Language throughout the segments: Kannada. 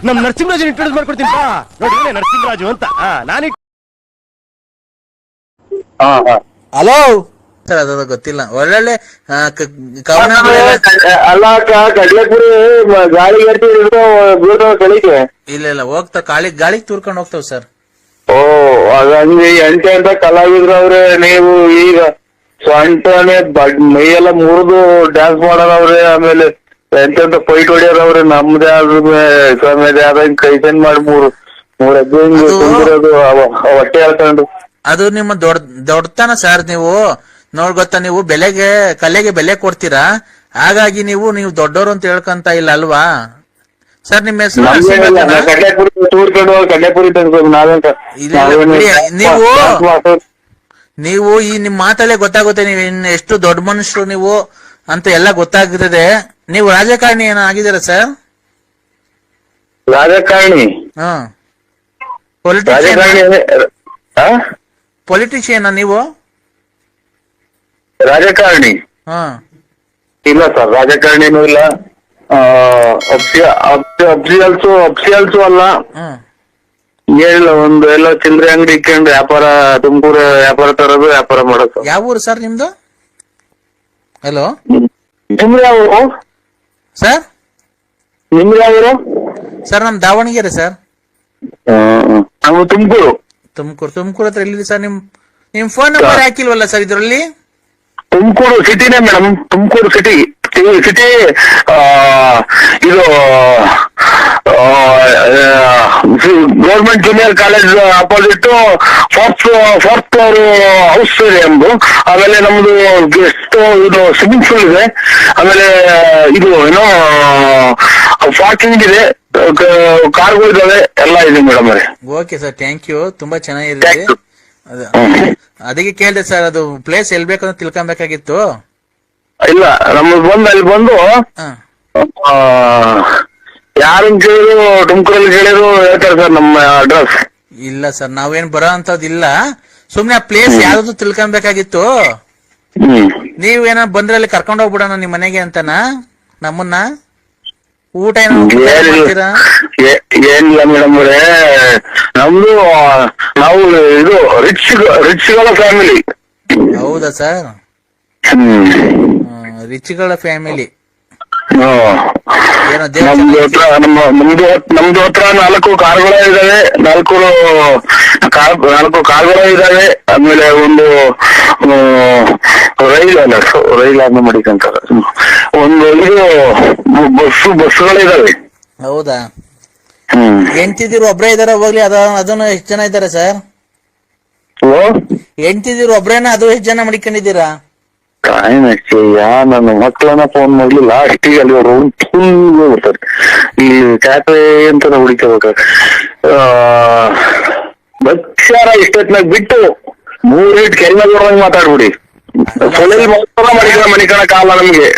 ನಮ್ ನರಸಿಂಹರಾಜ್ ಇಂಟ್ರೊಡ್ಯೂಸ್ ಮಾಡ್ಕೊಡ್ತೀನಿ ನೋಡಿ ನರಸಿಂಹರಾಜು ಅಂತ ನಾನು ಹಲೋ ಸರ್ ಅದು ಗೊತ್ತಿಲ್ಲ ಒಳ್ಳೊಳ್ಳೆ ಅಲ್ಲ ಕಡ್ಲೆಪುರಿ ಗಾಳಿ ಬೆಳಿಗ್ಗೆ ಇಲ್ಲ ಇಲ್ಲ ಹೋಗ್ತಾವ ಗಾಳಿಗೆ ತೂರ್ಕೊಂಡು ಹೋಗ್ತಾವ ಸರ್. ಓ ಹಂಗೆ ಎಂಟೆ ಅಂತ ಕಲಾವಿದ್ರು ಅವ್ರೆ ನೀವು ಈಗ ಸೊಂಟನೆ ಮೈಯೆಲ್ಲ ಮುರಿದು ಡ್ಯಾನ್ಸ್ ಮಾಡೋರವ್ರೆ ಆಮೇಲೆ ಎಂತೆಂತ ಫೈಟ್ ಹೊಡಿಯೋರವ್ರೆ ನಮ್ದೇ ಆದ್ಮೇಲೆ ಆದ ಕೈಸನ್ ಮಾಡಿ ಮೂರ್ ಹೆಜ್ಜೆ ತುಂಬಿರೋದು ಹೊಟ್ಟೆ ಹೇಳ್ಕೊಂಡು ಅದು ನಿಮ್ಮ ದೊಡ್ಡತನ ಸರ್. ನೀವು ಗೊತ್ತಾ ನೀವು ಕಲೆಗೆ ಬೆಲೆ ಕೊಡ್ತೀರಾ, ಹಾಗಾಗಿ ನೀವು ದೊಡ್ಡವರು ಅಂತ ಹೇಳ್ಕೊಂತ ಇಲ್ಲ ಅಲ್ವಾ ಸರ್? ನಿಮ್ಮ ಹೆಸರು ನೀವು ಈ ನಿಮ್ ಮಾತಲ್ಲೇ ಗೊತ್ತಾಗುತ್ತೆ ನೀವು ಎಷ್ಟು ದೊಡ್ಡ ಮನುಷ್ಯರು ನೀವು ಅಂತ ಎಲ್ಲ ಗೊತ್ತಾಗ್ತದೆ. ನೀವು ರಾಜಕಾರಣಿ ಏನೋ ಆಗಿದ್ದೀರಾ ಸರ್? ರಾಜಕಾರಣಿ ಪೊಲಿಟಿಷಿಯನ್ ನೀವು? ರಾಜಕಾರಣಿ ಇಲ್ಲ ಸರ್, ರಾಜಕಾರಣಿನೂ ಇಲ್ಲ, ಅಬ್ಸಿಯಲ್ಸು ಅಲ್ಲ, ಏನಿಲ್ಲ. ಒಂದು ಎಲ್ಲ ಚಿಲ್ಲರೆ ಅಂಗಡಿ ಇಟ್ಕೊಂಡು ವ್ಯಾಪಾರ, ತುಮಕೂರು ವ್ಯಾಪಾರ ತರೋದು, ವ್ಯಾಪಾರ ಮಾಡೋದು. ಯಾವ ಊರು ಸರ್ ನಿಮ್ದು? ಹಲೋ ನಿಮ್ದು ಯಾವ ಸರ್? ನಿಮ್ದು ಯಾವ ಸರ್ ನಮ್ ದಾವಣಗೆರೆ ಸರ್. ನಾವು ತುಮಕೂರು. ತುಮಕೂರು ಹತ್ರ ಎಲ್ಲಿದೆ ಸರ್? ನಿಮ್ ಫೋನ್ ನಂಬರ್ ಹಾಕಿಲ್ವಲ್ಲ ಸರ್ ಇದ್ರಲ್ಲಿ? ತುಮಕೂರು ಸಿಟಿನೇ ಮೇಡಮ್, ತುಮಕೂರು ಸಿಟಿ ಇದು government junior college opposite fourth floor house ಇದೆ ನಮ್ದು. ಆಮೇಲೆ ನಮ್ದು ಗೆಸ್ಟ್ ಇದು ಸ್ವಿಮ್ಮಿಂಗ್ ಪೂಲ್ ಇದೆ, ಆಮೇಲೆ ಇದು ಏನೋ ಪಾರ್ಕಿಂಗ್ ಇದೆ, ಕಾರ್ಗಳು ಇದಾವೆ, ಎಲ್ಲ ಇದೆ ಮೇಡಮ್ ಅವರೇ. ಓಕೆ ಸರ್, ಥ್ಯಾಂಕ್ ಯು, ತುಂಬಾ ಚೆನ್ನಾಗಿದೆ. ಅದಕ್ಕೆ ಕೇಳಿದೆ ಸರ್, ಅದು ಪ್ಲೇಸ್ ಎಲ್ಲಿ ಬೇಕಂತ ತಿಳ್ಕೊಬೇಕಾಗಿತ್ತು. ಇಲ್ಲ ನಮ್ದು ಅಲ್ಲಿ ಬಂದು ಯಾರನ್ನ ಕೇಳಿದ್ರು ತುಮಕೂರಲ್ಲಿ ಕೇಳಿದ್ರು ಹೇಳ್ತಾರೆ ಸರ್ ನಮ್ಮ ಅಡ್ರೆಸ್. ಇಲ್ಲ ಸರ್, ನಾವೇನ್ ಬರೋ ಅಂತದಿಲ್ಲ, ಸುಮ್ನೆ ಆ ಪ್ಲೇಸ್ ಯಾವ್ದು ತಿಳ್ಕೊಬೇಕಾಗಿತ್ತು. ನೀವೇನ ಬಂದ್ರೆ ಅಲ್ಲಿ ಕರ್ಕೊಂಡ್ ಹೋಗ್ಬಿಡೋಣ ನಿಮ್ ಮನೆಗೆ ಅಂತನ ನಮ್ಮನ್ನ? ಊಟ ಏನಿಲ್ಲ ಮೇಡಮ್ ಅವರೇ, ನಮ್ದು ನಾವು ಇದು ರಿಚ್ಗಳ ಫ್ಯಾಮಿಲಿ. ಹೌದಾ ಸರ್? ರಿಚ್ಗಳ ಫ್ಯಾಮಿಲಿ. ನಮ್ದು ಹತ್ರ 4 ಕಾರ್ಗಳು ಇದಾವೆ, 4 ಕಾರ್ಗಳು ಇದಾವೆ. ಆಮೇಲೆ ಒಂದು ರೈಲ್ ಮಾಡಿಕಂತಾರೆ, ಒಂದು ಬಸ್ಗಳಿದಾವೆ. ಹೌದಾ? ಹೆಂಡ್ತಿದಿರು ಒಬ್ರೇ ಇದಾರೆ ಹೋಗ್ಲಿ, ಅದನ್ನು ಎಷ್ಟು ಜನ ಇದ್ದಾರೆ ಸರ್? ಹೆಂಡ್ತಿದಿರು ಒಬ್ರೇನ, ಅದು ಎಷ್ಟು ಜನ ಮಡಿಕೊಂಡಿದ್ದೀರಾ? ನನ್ನ ಮಕ್ಕಳನ್ನ ಫೋನ್ ಮಾಡ್ಲಿಲ್ಲ ಅಷ್ಟಿಗೆ ಅಲ್ಲಿ ಅವರು ಬರ್ತಾರೆ. ಈ ಕ್ಯಾಫೆ ಅಂತ ಹುಡುಕಬೇಕು. ಬಕ್ಷಾರ ಇಷ್ಟೊತ್ತಿನಾಗ ಬಿಟ್ಟು 3 ಇಟ್ ಕೆಲ್ಮ ಮಾತಾಡ್ಬಿಡಿ. ಮಣಿಕಣ ಕಾಲ ನಮ್ಗೆ.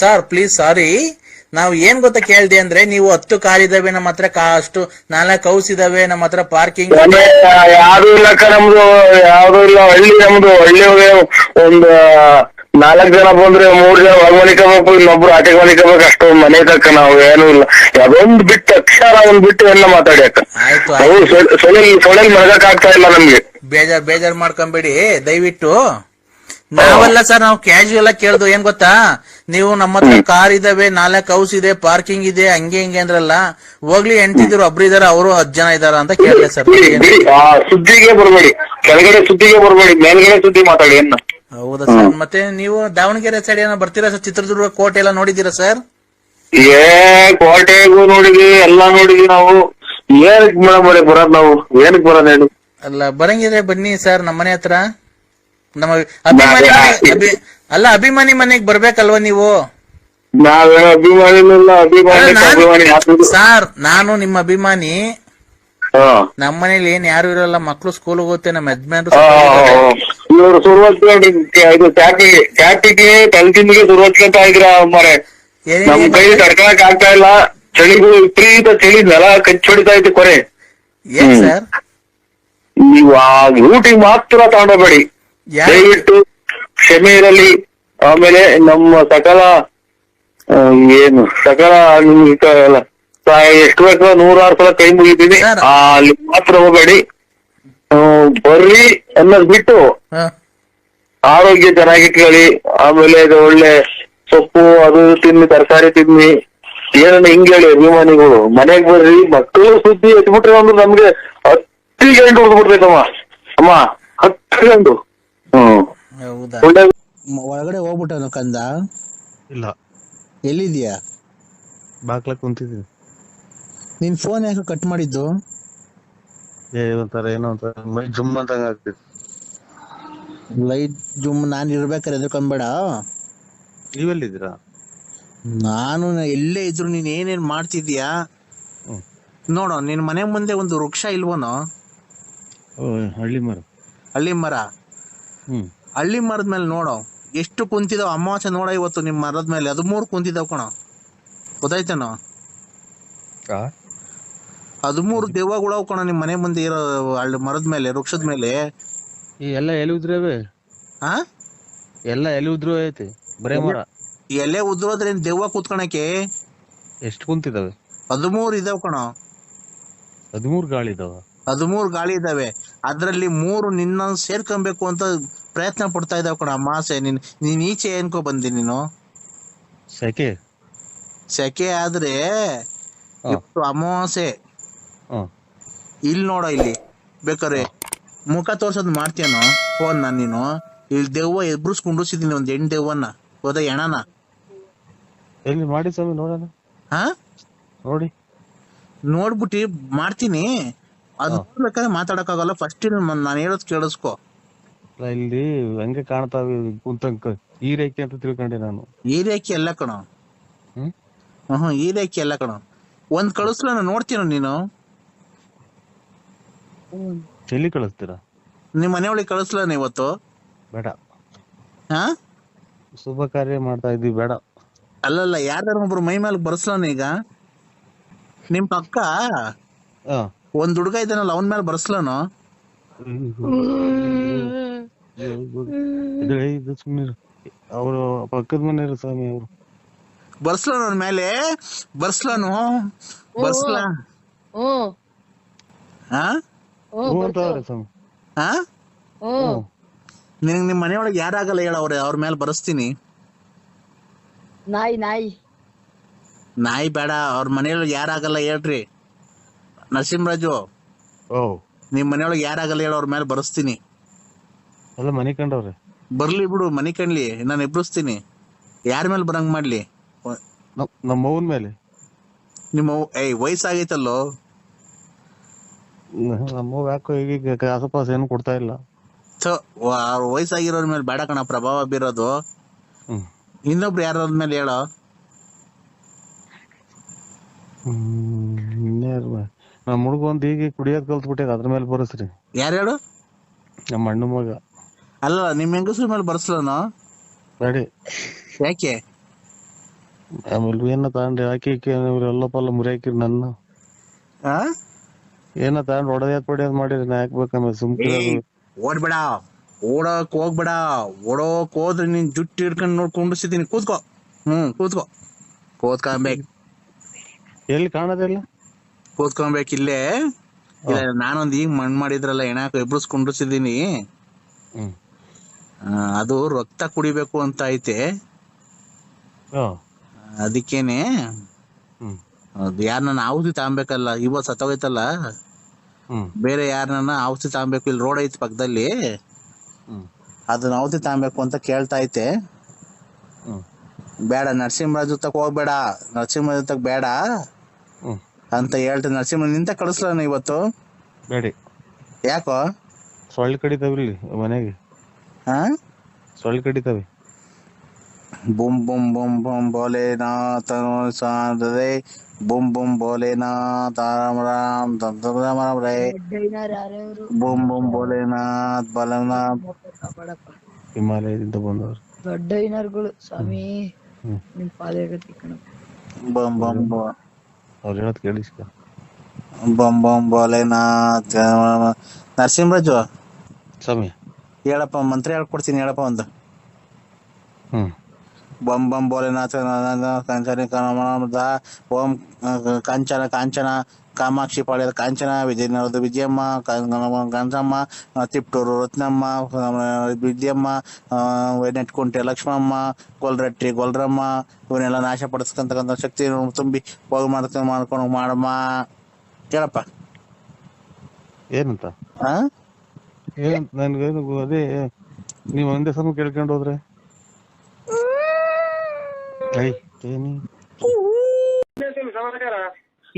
ಸರ್ ಪ್ಲೀಸ್ ಸಾರಿ, ನಾವು ಏನ್ ಗೊತ್ತಾ ಕೇಳ್ದೆ ಅಂದ್ರೆ, ನೀವು 10 ಕಾರ್ ಇದಾವೆ ನಮ್ಮ ಹತ್ರ, ಅಷ್ಟು 4 ಹೌಸ್ ಇದಾವೆ ನಮ್ಮ ಹತ್ರ, ಪಾರ್ಕಿಂಗ್ ಯಾವ್ದು ಇಲ್ಲಕ್ಕ ನಮ್ದು, ಯಾವ್ದು ಇಲ್ಲ. ಹಳ್ಳಿ ಒಂದು 4 ಜನ ಬಂದ್ರೆ 3 ಜನ ಹೊರ ಮನಿಕೋಬೇಕು, ಇನ್ನೊಬ್ರು ಆಟೆಗೆ ಮನಿಕೋಬೇಕು, ಅಷ್ಟು ಮನೆ ತಕ್ಕ ನಾವು ಏನೂ ಇಲ್ಲ. ಅದೊಂದು ಬಿಟ್ಟು ಅಕ್ಷರ ಬಿಟ್ಟು ಎಲ್ಲ ಮಾತಾಡಿ ಅಕ್ಕ. ಸೊಳ್ಳೆ ಮರಗಕ್ ಆಗ್ತಾ ಇಲ್ಲ ನಮ್ಗೆ. ಬೇಜಾರ್ ಮಾಡ್ಕೊಂಬೇಡಿ ದಯವಿಟ್ಟು. ನಾವೆಲ್ಲ ಸರ್, ನಾವು ಕ್ಯಾಶುಯಲ್ ಆಗಿ ಕೇಳ್ದು ಏನ್ ಗೊತ್ತಾ, ನೀವು ನಮ್ಮ ಹತ್ರ ಕಾರ್ ಇದಾವೆ, 4 ಹೌಸ್ ಇದೆ, ಪಾರ್ಕಿಂಗ್ ಇದೆ, ಹಂಗೆ ಅಂದ್ರಲ್ಲ. ಹೋಗ್ಲಿ, ಹೆಂಡ್ತಿದ್ರು ಒಬ್ರು ಇದಾರೆ, ಅವರು 10 ಜನ ಇದಾರ ಅಂತ ಕೇಳಿದೆ ಸರ್. ಸುದ್ದಿಗೆ ಬರ್ಬೇಡಿ, ಕೆಳಗಡೆ ಸುದ್ದಿಗೆ ಬರ್ಬೇಡಿ, ಮೇಲ್ಗಡೆ ಸುದ್ದಿ ಮಾತಾಡಿ. ಹೌದಾ ಸರ್? ಮತ್ತೆ ನೀವು ದಾವಣಗೆರೆ ಸೈಡ್ ಏನೋ ಬರ್ತೀರಾ ಸರ್? ಚಿತ್ರದುರ್ಗ ಕೋಟೆ ಎಲ್ಲ ನೋಡಿದೀರಾ ಸರ್? ಕೋಟೆಗೂ ನೋಡಿದ್ವಿ, ಎಲ್ಲಾ ನೋಡಿದ್ವಿ ನಾವು. ಏನಕ್ಕೆ ಮೇಡಮ್ ಬರೋದ್ ನಾವು? ಏನಕ್ಕೆ ಬರೋದ್ ಹೇಳಿ? ಅಲ್ಲ ಬರಂಗಿದ್ರೆ ಬನ್ನಿ ಸರ್ ನಮ್ಮ ಮನೆ ಹತ್ರ. ನಮ್ಮ ಅಭಿಮಾನಿ ಮನೆಗ್ ಬರ್ಬೇಕಲ್ವಾ ನೀವು? ನಾವೇನೋ ಅಭಿಮಾನಿ ಸರ್, ನಾನು ನಿಮ್ಮ ಅಭಿಮಾನಿ. ನಮ್ಮ ಮನೇಲಿ ಏನ್ ಯಾರು ಇರಲ್ಲ, ಮಕ್ಳು ಸ್ಕೂಲ್ ಹೋಗುತ್ತೆ, ನಮ್ಮ ಯಜಮಾನ್ರು ಇವರು ಟ್ಯಾಪಿಗೆ ತಲೆದಿಂದಿಗೆ ಸುರುವಚ್ಕೊಂತ ಇದ್ರ ಮರೆ. ನಮ್ ಕೈ ತಡ್ಕೊಳಕ್ ಆಗ್ತಾ ಇಲ್ಲ, ಚಳಿಗೂ ವಿಪರೀತ ಚಳಿ, ನೆಲ ಕಚ್ಚಿ ಹೊಡಿತಾ ಐತಿ ಕೊರೆ. ಏನ್ ಸರ್? ನೀವು ಆ ಊಟಿಗೆ ಮಾತ್ರ ತಗೊಂಡೋಗ್ಬೇಡಿ ದಯವಿಟ್ಟು, ಕ್ಷಮೆ ಇರಲಿ. ಆಮೇಲೆ ನಮ್ಮ ಸಕಲ ನಿಮ್ಗೆ ಎಷ್ಟು ಬೇಕು 106 ಸಲ ಕೈ ಮುಗಿತೀನಿ. ಸರ್. ಅಲ್ಲಿ ಮಾತ್ರ ಹೋಗಬೇಡಿ. ಬರ್ರಿ ಅನ್ನೋದ್ ಬಿಟ್ಟು ಹ. ಆರೋಗ್ಯ ಚೆನ್ನಾಗಿಟ್ಕೊಳ್ಳಿ. ಆಮೇಲೆ ಇದು ಒಳ್ಳೆ ಸೊಪ್ಪು ಅದು ತಿನ್ನಿ, ತರಕಾರಿ ತಿನ್ನಿ. ಏನನ್ನ ಹಿಂಗ್ ಹೇಳಿ ಅಭಿಮಾನಿಗಳು, ಮನೆಗ್ ಬರ್ರಿ. ಮಕ್ಕಳು ಸುದ್ದಿ ಎತ್ಬಿಟ್ರೆ ಒಂದು ನಮ್ಗೆ 10 ಗಂಟೆ ಹೊಡೆದ್ಬಿಡ್ತೈತಮ್ಮ. ಅಮ್ಮ 10 ಗಂಟು. ಹೌದಾ? ಒಳ್ಳೆ ಒಳಗಡೆ ಹೋಗ್ಬಿಟ್ಟನು ಕಂದ. ಇಲ್ಲ, ಎಲ್ಲಿದ್ಯಾ? ಬಾಕ್ಲ ಕುಂತಿದ್ದೀನಿ. ನಿನ್ ಫೋನ್ ಯಾಕೆ ಕಟ್ ಮಾಡಿದ್ದು? ಒಂಥರ ಏನೋ ಒಂಥರ ಮೈ ಜುಮ್ ಅಂತ ಆಗ್ತಿತ್ತು. ಲೈಟ್ ಜುಮ್. ನಾನು ಇರ್ಬೇಕಾರೆ ಎದ್ಕೊಂಬೇಡ. ನೀವೆಲ್ಲಿದ್ದೀರಾ? ನಾನು ಎಲ್ಲೇ ಇದ್ರು ನೀನ್ ಏನೇನ್ ಮಾಡ್ತಿದ್ಯಾ ಹ್ಮ್. ನೋಡು. ನಿನ್ ಮನೆ ಮುಂದೆ ಒಂದು ವೃಕ್ಷ ಇಲ್ವನೋ? ಹಳ್ಳಿ ಮರ. ಹಳ್ಳಿ ಮರ. ಹ್ಮ್. ಹಳ್ಳಿ ಮರದ ಮೇಲೆ ನೋಡು ಎಷ್ಟು ಕುಂತಿದಾವ್. ಅಮಾವಾಸ್ಯೆ ನೋಡ ಇವತ್ತು ನಿಮ್ ಮರದ ಮೇಲೆ 13 ಕುಂತಿದಾವ್ ಕಣ. ಗೊತ್ತಾಯ್ತೇನೋ? 13 ದೆವ್ವಗಳು ಕಣ ನಿಮ್ ಮನೆ ಮುಂದೆ ಇರೋ ಹಳ್ಳಿ ಮರದ ಮೇಲೆ, ವೃಕ್ಷದ ಮೇಲೆ. ಈ ಎಲ್ಲ ಎಲ್ಲಿ ಉದ್ರವೆ? ಹಾ, ಎಲ್ಲ ಎಲ್ಲಿ ಉದ್ರು ಐತಿ? ಬರೇ ಮರ. ಎಲೆ ಉದ್ರೋದ್ರೆ ದೆವ್ವ ಕೂತ್ಕೊಳಕ್ಕೆ. ಎಷ್ಟು ಕುಂತಿದಾವೆ? 13 ಇದಾವ್ ಕಣ. 13 ಗಾಳಿ ಇದಾವ? 13 ಗಾಳಿ ಇದಾವೆ. ಅದ್ರಲ್ಲಿ 3 ನಿನ್ನ ಸೇರ್ಕೊಬೇಕು ಅಂತ ಪ್ರಯತ್ನ ಪಡ್ತಾ ಇದಾವ್ ಕಣ. ಅಮಾಸೆ ನೀನ್ ಈಚೆ ಏನ್ಕೋ ಬಂದಿ ನೀನು? ಸೆಕೆ. ಸೆಕೆ ಆದ್ರೆ ಇವತ್ತು ಅಮಾವಾಸ್ಯೆ. ಇಲ್ಲಿ ನೋಡ, ಇಲ್ಲಿ ಬೇಕಾರೆ ಮುಖ ತೋರ್ಸೋದ್ ಮಾಡ್ತೀಯನೋ ಫೋನ್ ನೀನು? ಇಲ್ಲಿ ದೆವ್ವ ಎಬ್ರಿಸ್ಕೊಂಡಿಸಿದೀನಿ, ಒಂದ್ ಹೆಣ್ ದೆವ್ವನ್ನ. ಹೋದ ಎಣನ ಎಲ್ಲಿ ಮಾಡಿ ಸ್ವಾಮಿ ನೋಡೋಣ. ಹಾ, ನೋಡಿ ನೋಡ್ಬಿಟ್ಟಿ ಮಾಡ್ತೀನಿ. ಅದ್ ಬೇಕಾದ್ರೆ ಮಾತಾಡಕ್ಕಾಗಲ್ಲ. ಫಸ್ಟ್ ನಾನು ಹೇಳೋದ್ ಕೇಳಿಸ್ಕೊ. ಇಲ್ಲಿ ಹಂಗೆ ಕಾಣ್ತಾವೆ ಕುಂತಂಕ. ಈ ರೇಖೆ ಅಂತ ತಿಳ್ಕೊಂಡೆ ನಾನು. ಈ ರೇಖೆ ಎಲ್ಲ ಕಣ. ಈ ರೇಖೆ ಎಲ್ಲ ಕಣ. ಒಂದ್ ಕಳಿಸ್ಲ ನೋಡ್ತೀನ ನೀನು? ಎಲ್ಲಿ ಕಳಿಸ್ತೀರಾ? ನಿಮ್ ಮನೆಯೊಳಗೆ ಕಳಿಸ್ಲ ಇವತ್ತು? ಬೇಡ. ಹಾ, ಶುಭ ಕಾರ್ಯ ಮಾಡ್ತಾ ಇದ್ದೀವಿ, ಬೇಡ. ಅಲ್ಲಲ್ಲ, ಯಾರ್ದಾರ ಒಬ್ರು ಮೈ ಮೇಲೆ ಬರ್ಸ್ಲಾನ ಈಗ? ನಿಮ್ ಪಕ್ಕ ಒಂದ್ ಹುಡುಗ ಇದ್ದಾನಲ್ಲ, ಅವನ್ ಮೇಲೆ ಬರ್ಸ್ಲಾನು? ಅವರು ಪಕ್ಕದ ಮನೆಯವರು ಸ್ವಾಮಿ. ಅವರು ಬರ್ಸ್ಲಾನ ಅವನ್ ಮೇಲೆ? ಬರ್ಸ್ಲಾನು? ಬರ್ಸ್ಲಾ? ಹಾ, ಸ್ವಾಮಿ. ಹಾ, ನಿನಗ್ ನಿಮ್ ಮನೆಯೊಳಗೆ ಯಾರಾಗಲ್ಲ ಹೇಳ? ಅವ್ರ ಮೇಲೆ ಬರ್ಸ್ತೀನಿ. ನಾಯಿ ಬೇಡ. ಅವ್ರ ಮನೆಯೊಳಗೆ ಯಾರಾಗಲ್ಲ ಹೇಳ್ರಿ. ನರಸಿಂಹರಾಜು, ನಿಮ್ ಮನೆಯೊಳಗೆ ಯಾರಾಗಲ್ಲ ಹೇಳ? ಅವ್ರ ಮೇಲೆ ಬರ್ಸ್ತೀನಿ. ಎಲ್ಲ ಮನೆ ಕಂಡವ್ರೆ. ಬರ್ಲಿ ಬಿಡು, ಮನಿ ಕಣ್ಲಿ, ನಾನು ಎಬ್ಬಿಸ್ತೀನಿ. ಯಾರ ಮೇಲೆ ಬರಂಗ್ ಮಾಡ್ಲಿ? ನಮ್ಮ ಅವ್ವನ ಮೇಲೆ. ನಿಮ್ಮ ವಯಸ್ಸಾಗೈತಲ್ಲೋ? ನಮ್ಮವ್ ಯಾಕೋ ಈಗ ಆಸಪಾಸ ಏನು ಕೊಡ್ತಾ ಇಲ್ಲ. ಅವ್ರ ವಯಸ್ಸಾಗಿರೋರ್ ಮೇಲೆ ಬೇಡ ಕಣ ಪ್ರಭಾವ ಬೀರೋದು. ಇನ್ನೊಬ್ರು ಯಾರ ಮೇಲೆ ಹೇಳೋ? ನಮ್ಮ ಹುಡುಗ ಒಂದ್ ಈಗ ಕುಡಿಯೋದ್ ಕಲ್ತ್ಬಿಟ್ಟೆ, ಅದ್ರ ಮೇಲೆ ಬರಸ್ರಿ. ಯಾರು ಹೇಳು? ನಮ್ಮ ಅಣ್ಣ ಮಗ. ಅಲ್ಲ, ನಿಮ್ ಹೆಂಗಸ್ರ ಮೇಲೆ ಬರ್ಸ್ಲನು? ಬೇಡಿ. ಯಾಕೆ? ಆಮೇಲೆ ಏನ ತಗೊಂಡ್ರಿ ಹಾಕಿ ಎಲ್ಲ ಪಲ್ಲ ಮುರಿ ಹಾಕಿರಿ ನನ್ನ. ಏನ ತಗೊಂಡ್ ಹೊಡೆದ್ ಮಾಡಿರಿ, ನಾ ಹಾಕ್ಬೇಕಂದ್ರೆ ಸುಮ್ನೆ. ಓಡ್ಬೇಡ, ಓಡಕ್ ಹೋಗ್ಬೇಡ. ಓಡೋಕ್ ಹೋದ್ರೆ ನೀನ್ ಜುಟ್ಟಿ ಹಿಡ್ಕೊಂಡ್ ನೋಡ್ಕೊಂಡಿಸಿದೀನಿ. ಕೂತ್ಕೋ. ಕೂತ್ಕೋ. ಕೂತ್ಕೊಬೇಕು. ಎಲ್ಲಿ ಕಾಣೋದಿಲ್ಲ? ಕೂತ್ಕೊಬೇಕು ಇಲ್ಲೇ. ಇಲ್ಲ, ನಾನೊಂದ್ ಈಗ ಮಣ್ ಮಾಡಿದ್ರಲ್ಲ, ಎಣಾಕ ಎಬ್ರಿಸ್ಕೊಂಡಿಸಿದೀನಿ. ಅದು ರಕ್ತ ಕುಡಿಬೇಕು ಅಂತ ಐತೆ. ಅದಕ್ಕೇನೆ ಯಾರನ್ನ ಔಷಧಿ ತಗೊಬೇಕಲ್ಲ. ಇವತ್ ಸತ್ತೋಗೈತಲ್ಲ, ಬೇರೆ ಯಾರನ್ನ ಔಷಧಿ ತಗೊಬೇಕು. ಇಲ್ಲಿ ರೋಡ್ ಐತಿ ಪಕ್ಕದಲ್ಲಿ, ಅದನ್ನ ಔಷಧಿ ತಗೊಬೇಕು ಅಂತ ಕೇಳ್ತಾ ಐತೆ. ಬೇಡ, ನರಸಿಂಹರಾಜು ತಕ ಹೋಗ್ಬೇಡ, ನರಸಿಂಹರಾಜು ತಕ ಬೇಡ ಅಂತ ಹೇಳ್ತೀನಿ. ನರಸಿಂಹ ನಿಂತ ಕಳಿಸ್ಲಾನ ಇವತ್ತು? ಬೇಡಿ. ಯಾಕೋ? ಸೊಳ್ಳೆ ಕಡಿತಾವಿಲ್ಲಿ ಮನೆಗೆ. ಸೊಳ್ಳೆ ಕಡಿತಾವೆ. ಬುಮ್ ಬುಮ್ ಬುಮ್ ಬುಮ್ ಭೋಲೆನಾಥ ಸಾಧದೆ, ಬುಮ್ ಬುಮ್ ಭೋಲೆನಾಥ ರಾಮ ರಾಮ್ ರಾಮ ರಾಮ ರೇ, ಬುಮ್ ಬುಮ್ ಭೋಲೆನಾಥ್ ಬಲನಾಥ್. ಹಿಮಾಲಯದಿಂದ ಬಂದವರು ದೊಡ್ಡ ಐನರ್ಗಳು ಸ್ವಾಮಿ. ನಿಮ್ ಪಾದಗತಿ ಕಣ. ಬಮ್ ಬಮ್ ಅವ್ರು ಹೇಳೋದ್ ಕೇಳಿಸ್ಕ. ಬಮ್ ಬಮ್ ಭೋಲೆನಾಥ್. ನರಸಿಂಹರಾಜು ಸ್ವಾಮಿ ಹೇಳಪ್ಪ, ಮಂತ್ರ ಹೇಳ್ಕೊಡ್ತೀನಿ ಹೇಳಪ್ಪ ಒಂದು. ಬಂ ಬಂ ಭೋಲೆನಾಥ ಕಂಚನ ಕಮಲದ ಓಂ ಕಾಂಚನ ಕಾಂಚನ ಕಾಮಾಕ್ಷಿ ಪಾಳ್ಯದ ಕಾಂಚನ ವಿಜಯನಗರದ ವಿಜಯಮ್ಮ ಗಂಜಮ್ಮ ತಿಪ್ಟೂರು ರತ್ನಮ್ಮ ವಿದ್ಯಮ್ಮ ನೆಟ್ಕುಂಟೆ ಲಕ್ಷ್ಮಮ್ಮ ಗೊಲ್ರಟ್ಟಿ ಗೊಲ್ರಮ್ಮ ಇವನ್ನೆಲ್ಲ ನಾಶ ಪಡಿಸ್ಕೊಂತಕ್ಕಂಥ ಶಕ್ತಿ ತುಂಬಿ ಹೋಗಿ ಮಾಡ್ಕೊಂಡು ಮಾಡಮ್ಮ ಕೇಳಪ್ಪ ಏನಂತ ಹಾ ಏನಂತ ನನ್ಗೇನು ಅದೇ ನೀವ್ ಒಂದೇ ಸಮ ಕೇಳ್ಕೊಂಡು ಹೋದ್ರೆ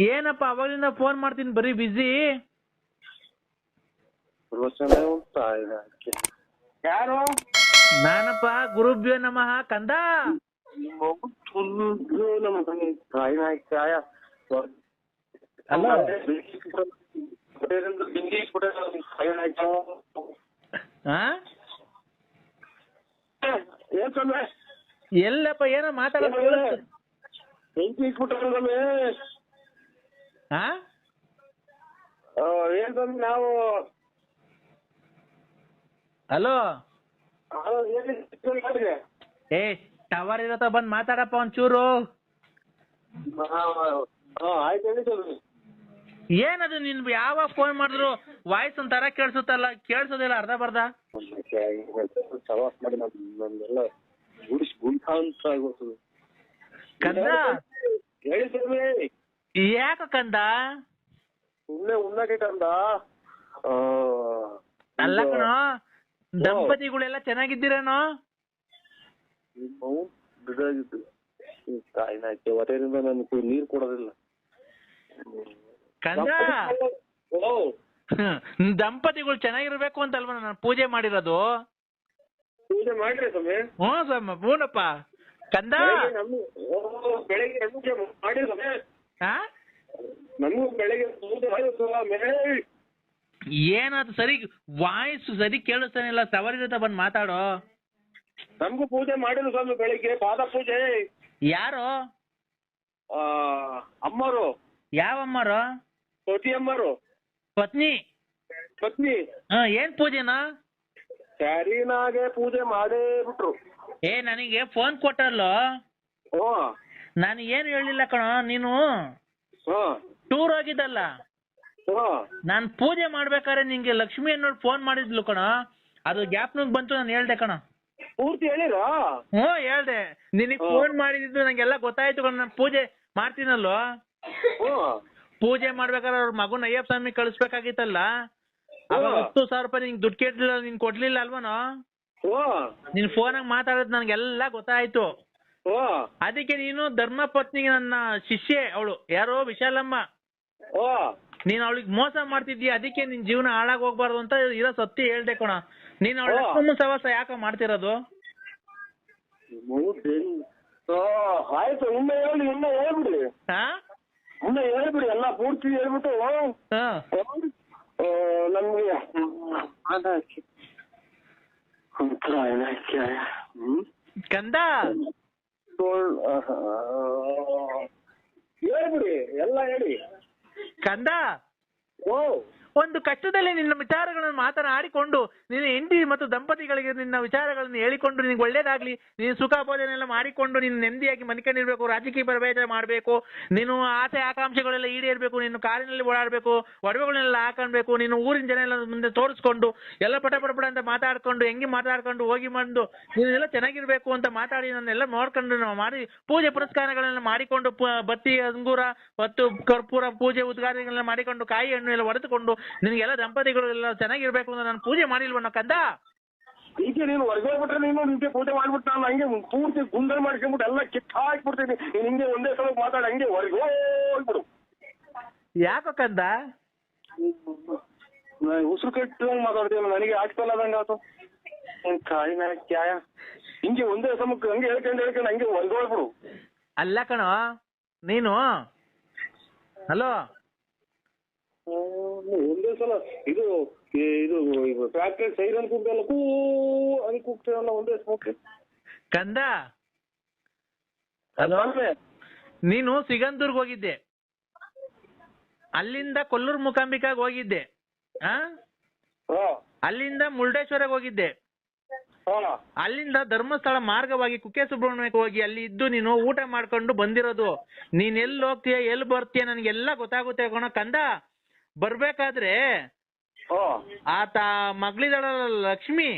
ಏನಪ್ಪ ಅವಾಗಲಿಂದ ಫೋನ್ ಮಾಡ್ತೀನಿ ಬರೀ ಬಿಸಿ. ಯಾರು ನಾನಪ್ಪ ಗುರುಭ್ಯೋ ನಮಃ ಕಂದ. ಎಲ್ಲಪ್ಪ ಏನೋ ಮಾತಾಡೋದು ನಾವು ಹಲೋ ಏ ಟವರ್ ಇರತ್ತ ಬಂದ್ ಮಾತಾಡಪ್ಪ ಒಂಚೂರು. ಏನದು ನಿನ್ ಯಾವಾಗ ಫೋನ್ ಮಾಡಿದ್ರು ವಾಯ್ಸ್ ಒಂಥರ ಕೇಳಿಸುತ್ತಲ್ಲ, ಕೇಳಿಸೋದಿಲ್ಲ ಅರ್ಧ ಬರ್ಧ. ಕಂದ ಯಾಕ ಕಂದ? ಅಲ್ಲ ಕಣೋ, ದಂಪತಿಗಳೆಲ್ಲ ಚೆನ್ನಾಗಿದ್ದೀರೇನೋ? ಹೊರರಿಂದ ನನಗೆ ನೀರು ಕೊಡೋದಿಲ್ಲ ಕಂದ. ದಂಪತಿಗಳು ಚೆನ್ನಾಗಿರ್ಬೇಕು ಅಂತ ಅಲ್ವಾ ನಾನು ಪೂಜೆ ಮಾಡಿರೋದು? ಪೂಜೆ ಮಾಡ್ರಿ ಸ್ವಾಮಿ. ಹ್ಞೂ ಸ್ವಾಮಿ, ಹೂನಪ್ಪ ಕಂದ. ಬೆಳಿಗ್ಗೆ ಮಾಡಿ ಸ್ವಾಮಿ. ನಮಗೂ ಬೆಳಿಗ್ಗೆ ಪೂಜೆ ಮಾಡಿ ಸ್ವಾಮಿ. ಏನಾದ್ರು ಸರಿ ವಾಯ್ಸ್ ಸರಿ ಕೇಳಿಸ್ತಾನಿಲ್ಲ, ಸವಾರಿ ಜೊತೆ ಬಂದ್ ಮಾತಾಡೋ. ನಮಗೂ ಪೂಜೆ ಮಾಡಿದ್ರು ಸ್ವಾಮಿ ಬೆಳಿಗ್ಗೆ, ಪಾದ ಪೂಜೆ. ಯಾರು ಅಮ್ಮರು? ಯಾವ ಅಮ್ಮರು? ಪತಿ ಅಮ್ಮರು. ಪತ್ನಿ? ಪತ್ನಿ. ಏನ್ ಪೂಜೆನಾ? ಸ್ಯಾರಿನಾಗೆ ಪೂಜೆ ಮಾಡೇ ಬಿಟ್ರು. ಏ ನನಗೆ ಫೋನ್ ಕೊಟ್ಟಲ್ಲೋ, ನಾನು ಏನು ಹೇಳಿಲ್ಲ ಕಣೋ. ನೀನು ಟೂರ್ ಹೋಗಿದ್ದಲ್ಲ, ನಾನ್ ಪೂಜೆ ಮಾಡ್ಬೇಕಾದ್ರೆ ನಿಂಗೆ ಲಕ್ಷ್ಮಿ ಅನ್ನೋಳು ಫೋನ್ ಮಾಡಿದ್ಲು ಕಣೋ. ಅದು ಗ್ಯಾಪ್ನಾಗ ಬಂತು, ನಾನು ಹೇಳ್ದೆ ಕಣೋ. ಪೂರ್ತಿ ಹೇಳಿರ? ಹ್ಞೂ ಹೇಳ್ದೆ. ನಿನಗ್ ಫೋನ್ ಮಾಡಿದ್ದು ನಂಗೆಲ್ಲ ಗೊತ್ತಾಯ್ತು ಕಣ. ನಾನು ಪೂಜೆ ಮಾಡ್ತೀನಲ್ಲೋ, ಪೂಜೆ ಮಾಡ್ಬೇಕಾದ್ರೆ ಅವ್ರ ಮಗುನ ಅಯ್ಯಪ್ಪ ಸ್ವಾಮಿ ಕಳಿಸ್ಬೇಕಾಗಿತ್ತಲ್ಲ, ಅವಾಗ 10,000 ರೂಪಾಯಿ ನಿಂಗೆ ದುಡ್ಡು ಕೇಳಿಲ್ಲ, ನೀನ್ ಕೊಡ್ಲಿಲ್ಲ ಅಲ್ವನೋ? ನಿನ್ ಫೋನಾಗ ಮಾತಾಡೋದು ನನ್ಗೆಲ್ಲ ಗೊತ್ತಾಯ್ತು. ಅದಕ್ಕೆ ನೀನು ಧರ್ಮ ಪತ್ನಿಗೆ ನನ್ನ ಶಿಷ್ಯೆ ಅವಳು, ಯಾರೋ ವಿಶಾಲಮ್ಮ, ನೀನ್ ಅವಳಿಗೆ ಮೋಸ ಮಾಡ್ತಿದ್ದೀಯ. ಅದಕ್ಕೆ ನಿನ್ ಜೀವನ ಹಾಳಾಗಿ ಹೋಗ್ಬಾರ್ದು ಅಂತ ಇರೋ ಸತ್ಯ ಹೇಳ್ದೆ ಕಣ. ನೀನ್ ಅವಳ ಸಹವಾಸ ಯಾಕ ಮಾಡ್ತಿರೋದು? ಆಯ್ತು, ಇನ್ನ ಹೇಳಿ, ಇನ್ನ ಹೇಳ್ಬಿಡಿ. ಇನ್ನ ಹೇಳ್ಬಿಡಿ, ಎಲ್ಲ ಪೂರ್ತಿ ಹೇಳ್ಬಿಟ್ಟು ನಮ್ಗೆ ಕಂದ ಹೇಳ್ಬಿಡಿ, ಎಲ್ಲ ಹೇಳಿ ಕಂದ. ಒಂದು ಕಷ್ಟದಲ್ಲಿ ನಿನ್ನ ವಿಚಾರಗಳನ್ನು ಮಾತನಾಡಿಕೊಂಡು ನಿನ್ನ ಹೆಂಡತಿ ಮತ್ತು ದಂಪತಿಗಳಿಗೆ ನಿನ್ನ ವಿಚಾರಗಳನ್ನು ಹೇಳಿಕೊಂಡು ನಿನಗೆ ಒಳ್ಳೇದಾಗ್ಲಿ, ನೀನು ಸುಖ ಭೋಜನೆಲ್ಲ ಮಾಡಿಕೊಂಡು ನೀನು ನೆಮ್ಮದಿಯಾಗಿ ಮನ್ಕೊಂಡಿರ್ಬೇಕು, ರಾಜಕೀಯ ಪ್ರವೇಶ ಮಾಡಬೇಕು, ನೀನು ಆಸೆ ಆಕಾಂಕ್ಷೆಗಳೆಲ್ಲ ಈಡೇರಬೇಕು, ನೀನು ಕಾರಿನಲ್ಲಿ ಓಡಾಡಬೇಕು, ಒಡವೆಗಳನ್ನೆಲ್ಲ ಹಾಕೊಳ್ಬೇಕು, ನೀನು ಊರಿನ ಜನ ಎಲ್ಲ ಮುಂದೆ ತೋರಿಸ್ಕೊಂಡು ಎಲ್ಲ ಪಟ ಅಂತ ಮಾತಾಡ್ಕೊಂಡು ಹೆಂಗೆ ಮಾತಾಡ್ಕೊಂಡು ಹೋಗಿ ಬಂದು ನೀನೆಲ್ಲ ಚೆನ್ನಾಗಿರ್ಬೇಕು ಅಂತ ಮಾತಾಡಿ ನನ್ನೆಲ್ಲ ನೋಡ್ಕೊಂಡು ನಾವು ಮಾಡಿ ಪೂಜೆ ಪುರಸ್ಕಾರಗಳನ್ನ ಮಾಡಿಕೊಂಡು ಬತ್ತಿ ಅಂಗೂರ ಮತ್ತು ಕರ್ಪೂರ ಪೂಜೆ ಉದ್ಘಾಟನೆಗಳನ್ನ ಮಾಡಿಕೊಂಡು ಕಾಯಿ ಹಣ್ಣು ಎಲ್ಲ ಹೊಡೆದುಕೊಂಡು ನಿನಗೆಲ್ಲ ದಂಪತಿಗಳು ಎಲ್ಲ ಚೆನ್ನಾಗಿರ್ಬೇಕು ಅಂತ ನಾನು ಪೂಜೆ ಮಾಡಿಲ್ವಣ್ಣ ಕಂದ? ಈಗ ನೀನು ಹೊರಗೆ ಹೋಗ್ಬಿಟ್ರೆ ನೀನು ನಿಂಗೆ ಪೂಜೆ ಮಾಡ್ಬಿಟ್ಟು ನಾನು ಹಂಗೆ ಪೂರ್ತಿ ಗುಂಡಲ್ ಮಾಡ್ಕೊಂಡ್ಬಿಟ್ಟು ಎಲ್ಲ ಕಿತ್ತ ಹಾಕ್ಬಿಡ್ತೀನಿ. ನೀನು ಹಿಂಗೆ ಒಂದೇ ಸಲ ಮಾತಾಡಿ ಹಂಗೆ ಹೊರಗೆ ಹೋಗ್ಬಿಡು. ಯಾಕೋ ಕಂದ? ಉಸಿರು ಕಟ್ಟಂಗೆ ಮಾತಾಡ್ತೀವಿ, ನನಗೆ ಆಗ್ತಲ್ಲ ಅದಂಗ ಆತು. ಕಾಯಿ ಕ್ಯಾಯ ಹಿಂಗೆ ಒಂದೇ ಸಮಕ್ಕೆ ಹಂಗೆ ಹೇಳ್ಕೊಂಡು ಹಂಗೆ ಹೊರಗೆ ಹೋಗ್ಬಿಡು. ಅಲ್ಲ ಕಣೋ ನೀನು, ಹಲೋ, ಒಂದೇ ಸಲ ಇದು ಫ್ಯಾಕ್ಟ್ರಿ ಸೈರನ್ ಕೂಗ್ದಲ್ಲ, ಕೂ ಹಂಗೆ ಕೂಗ್ತೀವಲ್ಲ ಒಂದೇ ಸಮಕ್ಕೆ ಕಂದ. ಹಲೋ, ನೀನು ಸಿಗಂದೂರ್ಗ್ ಹೋಗಿದ್ದೆ, ಅಲ್ಲಿಂದ ಕೊಲ್ಲೂರು ಮೂಕಾಂಬಿಕಾಗ್ ಹೋಗಿದ್ದೆ, ಅಲ್ಲಿಂದ ಮುರುಡೇಶ್ವರಕ್ಕೆ ಹೋಗಿದ್ದೆ, ಅಲ್ಲಿಂದ ಧರ್ಮಸ್ಥಳ ಮಾರ್ಗವಾಗಿ ಕುಕ್ಕೆ ಸುಬ್ರಹ್ಮಣ್ಯಕ್ಕೆ ಹೋಗಿ ಅಲ್ಲಿ ಇದ್ದು ನೀನು ಊಟ ಮಾಡ್ಕೊಂಡು ಬಂದಿರೋದು. ನೀನ್ ಎಲ್ಲಿ ಹೋಗ್ತೀಯ ಎಲ್ಲಿ ಬರ್ತೀಯ ನನಗೆಲ್ಲ ಗೊತ್ತಾಗುತ್ತೆ ಕಣೋ ಕಂದ. ಬರ್ಬೇಕಾದ್ರೆ ಆತ ಮಗಳಿದಾಳ ಲಕ್ಷ್ಮಿ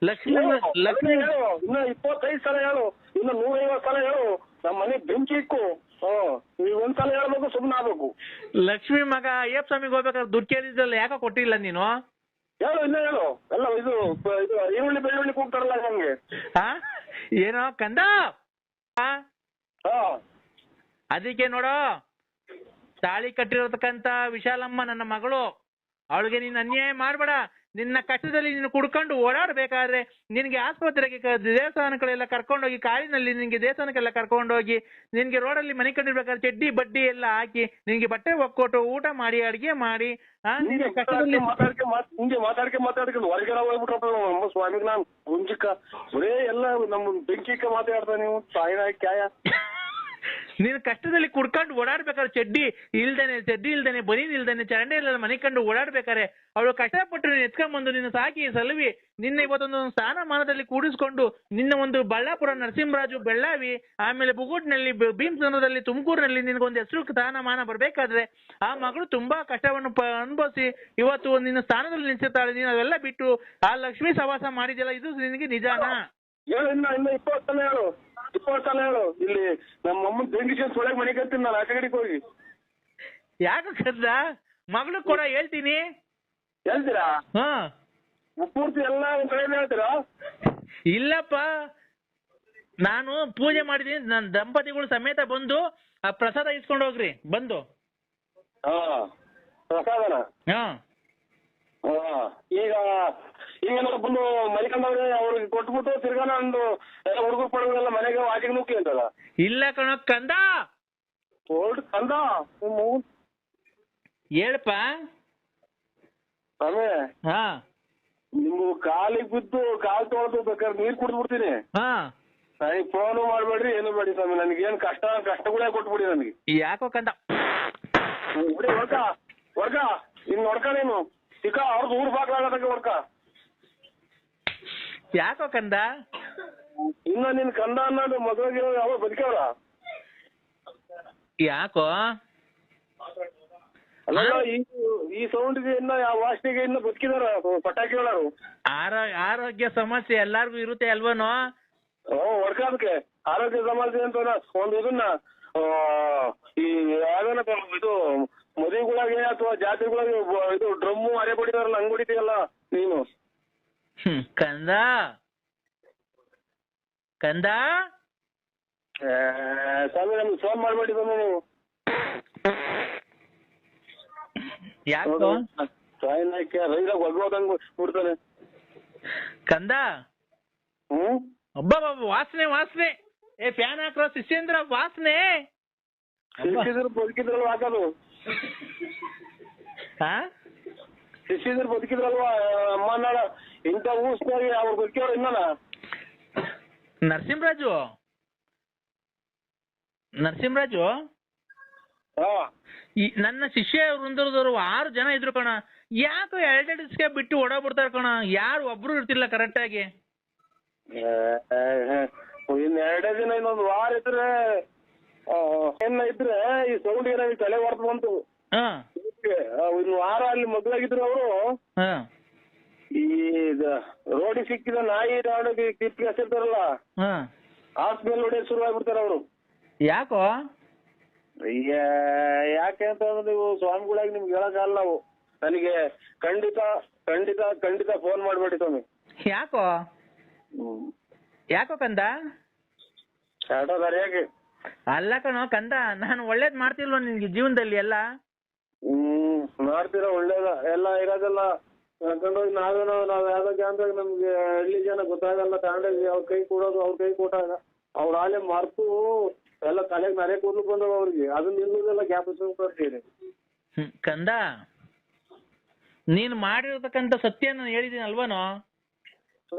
ಲಕ್ಷ್ಮಿ ಇನ್ನ 25 ಸಲ ಹೇಳು, ಇನ್ನು 150 ಸಲ ಹೇಳು, ನಮ್ಮ ಮನೆ ಬೆಂಕಿ ಇಕ್ಕು. ನೀವ್ ಒಂದ್ಸಲ ಹೇಳ್ಬೇಕು, ಸುಮ್ನೆ ಆಗ್ಬೇಕು. ಲಕ್ಷ್ಮಿ ಮಗ ಅಯ್ಯಪ್ಪ ಸ್ವಾಮಿಗೆ ಹೋಗ್ಬೇಕಾದ್ರೆ ದುಡ್ಡು ಕೇಳಿದ್ರಲ್ಲ, ಯಾಕೆ ಕೊಟ್ಟಿಲ್ಲ ನೀನು? ಹೇಳು, ಇನ್ನ ಹೇಳು. ಎಲ್ಲ ಇದು ಈರುಳ್ಳಿ ಬೆಳ್ಳುಳ್ಳಿ ಕೂಗ್ತಾರಲ್ಲ ನಮ್ಗೆ. ಏನೋ ಕಂದ. ಅದಕ್ಕೆ ನೋಡೋ, ತಾಳಿ ಕಟ್ಟಿರತಕ್ಕಂತ ವಿಶಾಲಮ್ಮ ನನ್ನ ಮಗಳು, ಅವಳಿಗೆ ನೀನ್ ಅನ್ಯಾಯ ಮಾಡ್ಬೇಡ. ನಿನ್ನ ಕಷ್ಟದಲ್ಲಿ ನೀನು ಕುಡ್ಕೊಂಡು ಓಡಾಡ್ಬೇಕಾದ್ರೆ ನಿನ್ಗೆ ಆಸ್ಪತ್ರೆಗೆ ದೇವಸ್ಥಾನಗಳೆಲ್ಲ ಕರ್ಕೊಂಡೋಗಿ, ಕಾರಿನಲ್ಲಿ ನಿನ್ಗೆ ದೇವಸ್ಥಾನಕ್ಕೆಲ್ಲ ಕರ್ಕೊಂಡೋಗಿ, ನಿನ್ಗೆ ರೋಡಲ್ಲಿ ಮನೆ ಕಟ್ಟಿರ್ಬೇಕಾದ್ರೆ ಚಡ್ಡಿ ಬಡ್ಡಿ ಎಲ್ಲ ಹಾಕಿ ನಿನ್ಗೆ ಬಟ್ಟೆ ಒಕ್ಕೊಟ್ಟು ಊಟ ಮಾಡಿ ಅಡಿಗೆ ಮಾಡಿ ಕಷ್ಟದಲ್ಲಿ ಮಾತಾಡ್ಕೊಂಡು ಹೊರಗೆಲ್ಲ ಹೋಗ್ಬಿಟ್ರಪ್ಪ ಸ್ವಾಮಿಗೆ. ನಾನು ಮುಂಜಿಕ್ಕ ಬರೇ ಎಲ್ಲ ನಮ್ಮ ಬೆಂಕಿಕ್ಕ ಮಾತಾಡ್ತಾ ನೀವು ಸಾಯಿನ ಕ್ಯಾಯ. ನೀನು ಕಷ್ಟದಲ್ಲಿ ಕುಡ್ಕೊಂಡು ಓಡಾಡ್ಬೇಕಾದ್ರೆ ಚಡ್ಡಿ ಇಲ್ದೇನೆ ಬನೀನ್ ಇಲ್ದೇನೆ ಚರಂಡಿ ಇಲ್ಲ ಮನೆ ಕಂಡು ಓಡಾಡ್ಬೇಕಾರೆ ಅವಳು ಕಷ್ಟಪಟ್ಟು ನೀನು ಎತ್ಕೊಂಡ್ಬಂದು ನಿನ್ನ ಸಾಕಿ ಸಲುವಿ ನಿನ್ನ ಇವತ್ತೊಂದು ಸ್ಥಾನಮಾನದಲ್ಲಿ ಕೂಡಿಸ್ಕೊಂಡು ನಿನ್ನ ಒಂದು ಬಳ್ಳಾಪುರ, ನರಸಿಂಹರಾಜು, ಬೆಳ್ಳಾವಿ, ಆಮೇಲೆ ಬುಗುಡ್ನಲ್ಲಿ, ಭೀಮಸಂದ್ರದಲ್ಲಿ, ತುಮಕೂರಿನಲ್ಲಿ ನಿನಗೊಂದು ಹೆಸರು ಸ್ಥಾನಮಾನ ಬರ್ಬೇಕಾದ್ರೆ ಆ ಮಗಳು ತುಂಬಾ ಕಷ್ಟವನ್ನು ಅನುಭವಿಸಿ ಇವತ್ತು ನಿನ್ನ ಸ್ಥಾನದಲ್ಲಿ ನಿಲ್ಸಿರ್ತಾಳೆ. ನೀನು ಅವೆಲ್ಲ ಬಿಟ್ಟು ಆ ಲಕ್ಷ್ಮೀ ಸವಾಸ ಮಾಡಿದ್ಯಲ್ಲ, ಇದು ನಿನಗೆ ನಿಜಾನಾ? ಹೇಳು, ಇನ್ನ 20 ಸಲ ಹೇಳು, 20 ಸಲ ಹೇಳು. ಇಲ್ಲಿ ನಮ್ಮ ಅಮ್ಮನ ಬೆಂಕಿಷನ್ ಸೊಳಗೆ ಮನೆ ಕತ್ತೀನಿ ನಾನು, ಆ ಕಡೆಗೆ ಹೋಗಿ. ಯಾಕಂದ್ರ ಮಗಳು ಕೂಡ ಹೇಳ್ತೀನಿ. ಹೇಳ್ತೀರಾ? ಪೂರ್ತಿ ಎಲ್ಲ ಒಂದ್ ಕಡೆ ಹೇಳ್ತೀರಾ? ಇಲ್ಲಪ್ಪ, ನಾನು ಪೂಜೆ ಮಾಡಿದೀನಿ. ನನ್ನ ದಂಪತಿಗಳು ಸಮೇತ ಬಂದು ಆ ಪ್ರಸಾದ ಇಸ್ಕೊಂಡು ಹೋಗ್ರಿ ಬಂದು. ಪ್ರಸಾದನ? ಈಗ ಏನಾದ್ರು ಬಂದು ಮರಿಕೊಂಡವ್ರೆ ಅವ್ರಿಗೆ ಕೊಟ್ಬಿಟ್ಟು ತಿರ್ಗಾ ನಂದು ಎಲ್ಲ ಹುಡುಗರು ಪಡುಗಳೆಲ್ಲ ಮನೆಗೆ ವಾಟಿಗೆ ನುಕ್ಕಿ ಅಂತಲ್ಲ. ಇಲ್ಲ ಕಣೋ ಕಂದ. ಕಂದ ಹೇಳಪ್ಪ. ಸ್ವಾಮಿ, ನಿಮ್ಗೆ ಕಾಲಿಗೆ ಬಿದ್ದು ಕಾಲ್ ತೊಳೆದು ಬೇಕಾದ್ರೆ ನೀರ್ ಕುಡಿದ್ಬಿಡ್ತೀನಿ. ನನಗೆ ಫೋನು ಮಾಡ್ಬೇಡ್ರಿ, ಏನು ಬೇಡಿ ಸ್ವಾಮಿ. ನನಗೇನು ಕಷ್ಟಗಳೇ ಕೊಟ್ಬಿಡಿ ನನಗೆ. ಯಾಕೋ ಕಂದ? ಬಿಡಿ, ಹೊಡ್ಕ ಇನ್ ಹೊಡ್ಕ ನೀನು ಚಿಕ್ಕ ಅವ್ರದ್ದು ಊರ್ ಬಾಗ್ಲಾಗಕ್ಕೆ ಹೊಡ್ಕ. ಯಾಕೋ ಕಂದ? ಇನ್ನ ನಿನ್ ಕಂದ ಅನ್ನೋದು ಮದುವೆಗೆ ಅವ್ರು ಬದುಕವ್ರ? ಯಾಕೋ ಅಲ್ಲ, ಈ ಸೌಂಡ್ಗೆ ಇನ್ನ ಯಾವ ವಾಸನೆಗೆ ಇನ್ನ ಬದುಕಿದಾರ ಪಟಾಕಿ ಹೇಳೋರು. ಆರೋಗ್ಯ ಸಮಸ್ಯೆ ಎಲ್ಲಾರ್ಗು ಇರುತ್ತೆ ಅಲ್ವನೋ? ಹೊಡ್ಕ ಅದಕ್ಕೆ ಆರೋಗ್ಯ ಸಮಸ್ಯೆ ಅಂತ ಒಂದು ಇದನ್ನ ಈ ಯಾವ್ದನ ಇದು ಮದುವೆಗಳಾಗೆ ಅಥವಾ ಜಾತ್ರೆಗಳಾಗೆ ಇದು ಡ್ರಮ್ಮು ಅರೆ ಹೊಡಿದಾರಲ್ಲ, ಹಂಗ್ ಹೊಡಿತೀಯಲ್ಲ ನೀನು. ಕಂದ ಸ್ವಾಮಿ, ನಮ್ಗೆ ಫೋನ್ ಮಾಡ್ಬೇಡಿ ಸ್ವಾಮಿ ನೀವು. ಯಾಕೋ ರೈಲಾಗ ಒಗ್ಗೋದಂಗ್ ಬಿಡ್ತಾನೆ ಕಂದ. ಒಬ್ಬ ವಾಸನೆ ಫ್ಯಾನ್ ಹಾಕ್ರೋ ಶಿಷ್ಯೇಂದ್ರ ವಾಸನೆ. ಬದುಕಿದ್ರಲ್ವ ಹಾಕೋದು? ಶಿಷ್ಯಂದ್ರ ಬದುಕಿದ್ರಲ್ವಾ ಅಮ್ಮನಾಳ ಇಂಥ ಊಸ್ನಾಗಿ ಅವ್ರು ಬದುಕಿಯವ್ರು ಇನ್ನನ. ನರಸಿಂಹರಾಜು ನನ್ನ ಶಿಷ್ಯ ವೃಂದದವರು 6 ಜನ ಇದ್ರು ಕಣ. ಯಾಕೋ 2 ದಿವಸಕ್ಕೆ ಬಿಟ್ಟು ಓಡಾಡ್ಬಿಡ್ತಾರ ಕಣ. ಯಾರು ಒಬ್ರು ಇರ್ತಿಲ್ಲ ಕರೆಕ್ಟ್ ಆಗಿ. ಇನ್ 2 ದಿನ ಇನ್ನೊಂದು ವಾರ ಇದ್ರೆ ಇದ್ರೆ ಈ ಸೌಂಡ್ಗೆ ನಮಗೆ ತಲೆ ಹೊರತು ಬಂತು. ಇನ್ನು ವಾರ ಅಲ್ಲಿ ಮದುವಾಗಿದ್ರು ಅವರು ಈ ರೋಡಿಗೆ ಸಿಕ್ಕಿದ ನಾಯಿ ನಾಡಿಗೆ ಕಿಪ್ಪಿಗೆ ಹಸಿರ್ತಾರಲ್ಲ, ಹಾಸ್ಪಿಟಲ್ ಹೊಡೆಯೋದು ಶುರು ಆಗ್ಬಿಡ್ತಾರ ಅವರು. ಯಾಕೋ? ಯಾಕೆ ಅಂತಂದ್ರೆ ನೀವು ಸ್ವಾಮಿಗಳಾಗಿ ನಿಮ್ಗೆ ಹೇಳಕ್ಕಾಗಲ್ಲ ನಾವು. ನನಗೆ ಖಂಡಿತ ಖಂಡಿತ ಖಂಡಿತ ಫೋನ್ ಮಾಡ್ಬೇಡಿ ಸ್ವಾಮಿ. ಯಾಕೋ ಕಂದ? ಯಾಕೆ ಅಲ್ಲ ಕಣೋ ಕಂದ, ನಾನು ಒಳ್ಳೇದ್ ಮಾಡ್ತಿಲ್ವ ನಿನ್ಗೆ ಜೀವನದಲ್ಲಿ ಎಲ್ಲ? ಮಾಡ್ತೀರ ಒಳ್ಳೇದ ಎಲ್ಲ ಇರೋದೆಲ್ಲ ಕರ್ಕೊಂಡೋಗಿ ನಾವ್ ಯಾವ್ದೋ ಜಾನ್ದಾಗ ನಮ್ಗೆ ಹಳ್ಳಿ ಜನ ಗೊತ್ತಾಗಲ್ಲ, ತಗೊಂಡೋಗಿ ಅವ್ರ ಕೈ ಕೊಟ್ಟಾಗ ಅವ್ರ ಆಲೆ ಮರ್ತು ಎಲ್ಲ ತಲೆಗೆ ನರೆ ಕೂದಲು ಬಂದವ ಅವ್ರಿಗೆ. ಅದನ್ನ ನಿಲ್ಲುದೆಲ್ಲ ಗ್ಯಾಪ್ ಕೊಡ್ತೀರಿ. ಕಂದ, ನೀನ್ ಮಾಡಿರ್ತಕ್ಕಂಥ ಸತ್ಯ ನಾನು ಹೇಳಿದೀನಿ ಅಲ್ವನೋ?